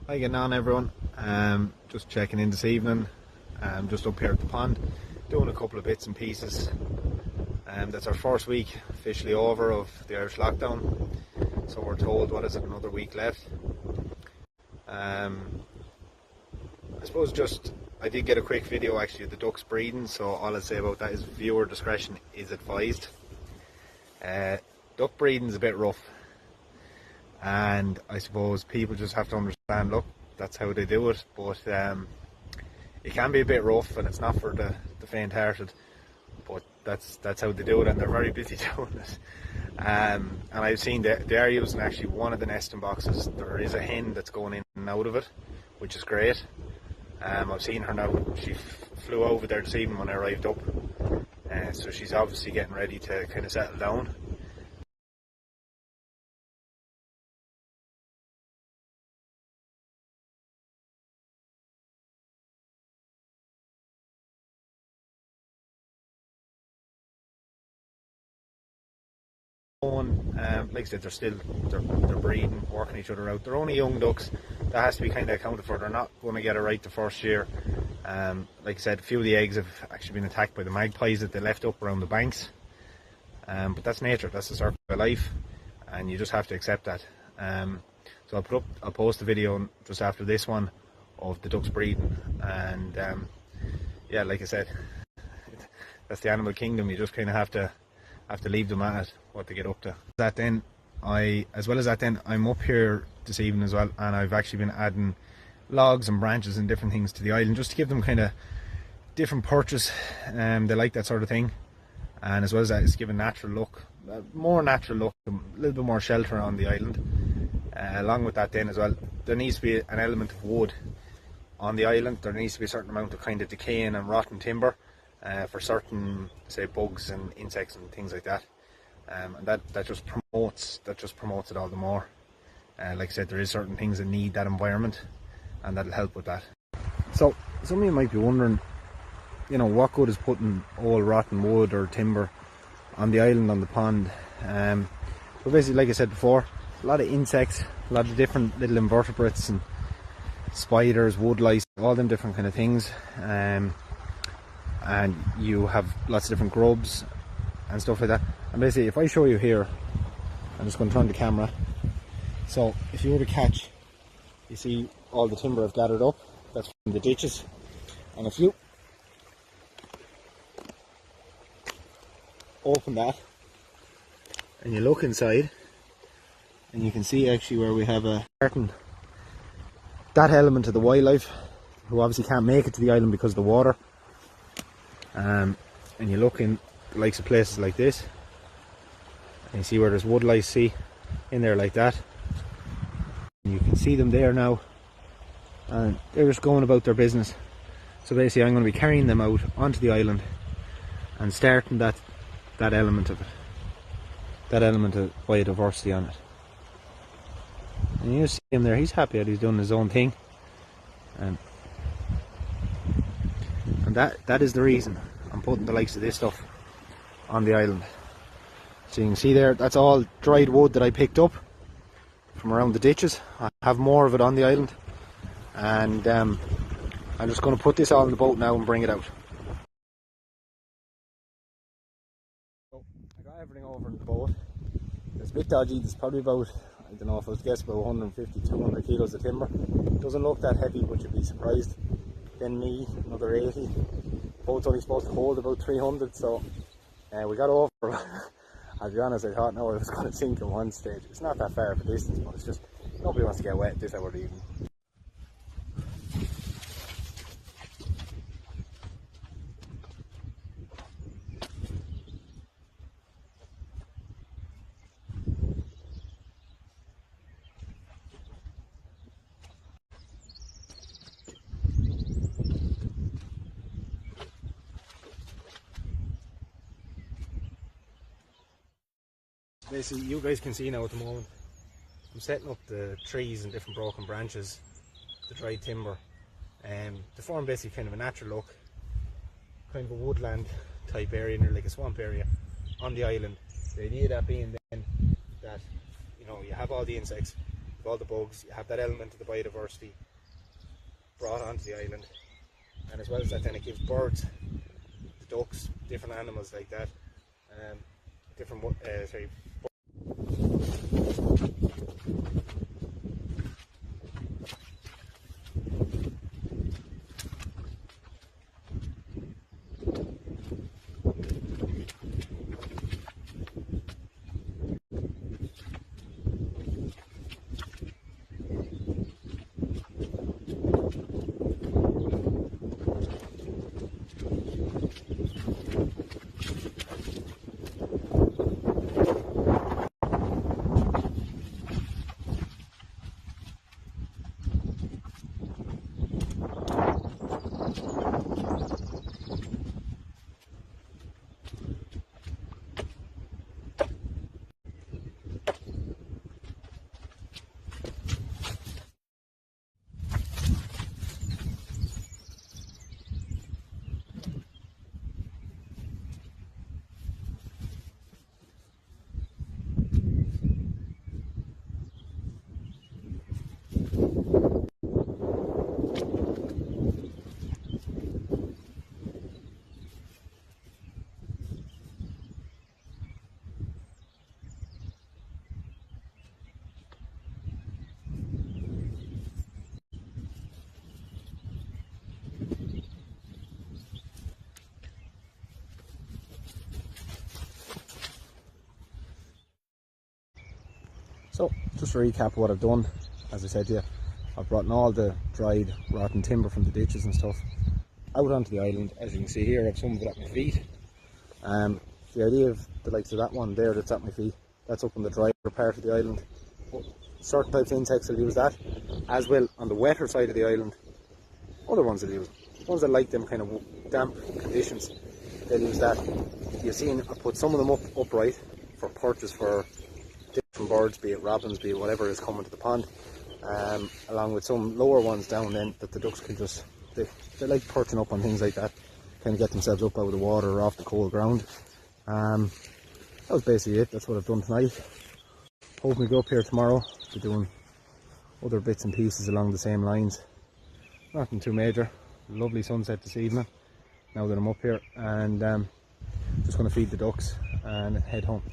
Hi, getting on everyone. Just checking in this evening. Just up here at the pond, doing a couple of bits and pieces. That's our first week officially over of the Irish lockdown. So we're told, what is it, another week left. I suppose I did get a quick video actually of the ducks breeding, so all I'd say about that is viewer discretion is advised. Duck breeding is a bit rough, and I suppose people just have to understand, look, that's how they do it, but it can be a bit rough, and it's not for the faint-hearted, but that's how they do it, and they're very busy doing it. And I've seen they are using actually one of the nesting boxes. There is a hen that's going in and out of it, which is great. I've seen her now. She flew over there this evening when I arrived up, so she's obviously getting ready to kind of settle down. Like I said, they're breeding, working each other out. They're only young ducks. That has to be kind of accounted for. They're not going to get it right the first year. Like I said, a few of the eggs have actually been attacked by the magpies that they left up around the banks. But that's nature. That's the circle of life, and you just have to accept that. So I'll post a video just after this one of the ducks breeding, and yeah, like I said, that's the animal kingdom. You just kind of have to leave them at it, what they get up to. As well as that, I'm up here this evening as well, and I've actually been adding logs and branches and different things to the island just to give them kind of different purchase. They like that sort of thing, and as well as that, it's giving natural look, more natural look, a little bit more shelter on the island. Along with that, then as well, there needs to be an element of wood on the island. There needs to be a certain amount of kind of decaying and rotten timber for certain, say, bugs and insects and things like that. And that just promotes it all the more. Like I said, there is certain things that need that environment, and that'll help with that. So some of you might be wondering, you know, what good is putting all rotten wood or timber on the island, on the pond? But basically, like I said before, a lot of insects, a lot of different little invertebrates and spiders, wood lice, all them different kind of things. And you have lots of different grubs and stuff like that. And basically, if I show you here, I'm just going to turn the camera. So if you were to catch, you see all the timber I've gathered up, that's from the ditches. And if you open that and you look inside, and you can see actually where we have a certain, that element of the wildlife who obviously can't make it to the island because of the water. And you look in the likes of places like this, and you see where there's wood lice, see, in there like that. And you can see them there now, and they're just going about their business. So basically, I'm going to be carrying them out onto the island and starting that element of it, that element of biodiversity on it. And you see him there, he's happy that he's doing his own thing, and that is the reason I'm putting the likes of this stuff on the island. So you can see there, that's all dried wood that I picked up from around the ditches. I have more of it on the island, and I'm just going to put this all in the boat now and bring it out. So I got everything over in the boat. It's a bit dodgy. There's probably about, I don't know, if I was to guess, about 150, 200 kilos of timber. Doesn't look that heavy, but you'd be surprised. Then me, another 80. Boat's only supposed to hold about 300, so we got over. I'll be honest, I thought now I was going to sink at one stage. It's not that far of a distance, but it's just, nobody wants to get wet this hour of the evening. Basically, you guys can see now at the moment, I'm setting up the trees and different broken branches, the dried timber, to form basically kind of a natural look, kind of a woodland type area, near like a swamp area on the island. The idea of that being then that, you know, you have all the insects, all the bugs, you have that element of the biodiversity brought onto the island, and as well as that, then it gives birds, the ducks, different animals like that, different sorry. So, just to recap what I've done, as I said to you, I've brought in all the dried, rotten timber from the ditches and stuff out onto the island. As you can see here, I have some of it at my feet. The idea of the likes of that one there that's at my feet, that's up on the drier part of the island. Certain types of insects will use that, as well on the wetter side of the island. Other ones will use it. Ones that like them kind of damp conditions, they'll use that. You've seen I put some of them up upright for purchase for different birds, be it robins, be it whatever is coming to the pond, along with some lower ones down then that the ducks can just, they like perching up on things like that, kind of get themselves up out of the water or off the cold ground. That was basically it. That's what I've done tonight. Hoping to go up here tomorrow, be doing other bits and pieces along the same lines. Nothing too major. Lovely sunset this evening now that I'm up here, and just going to feed the ducks and head home.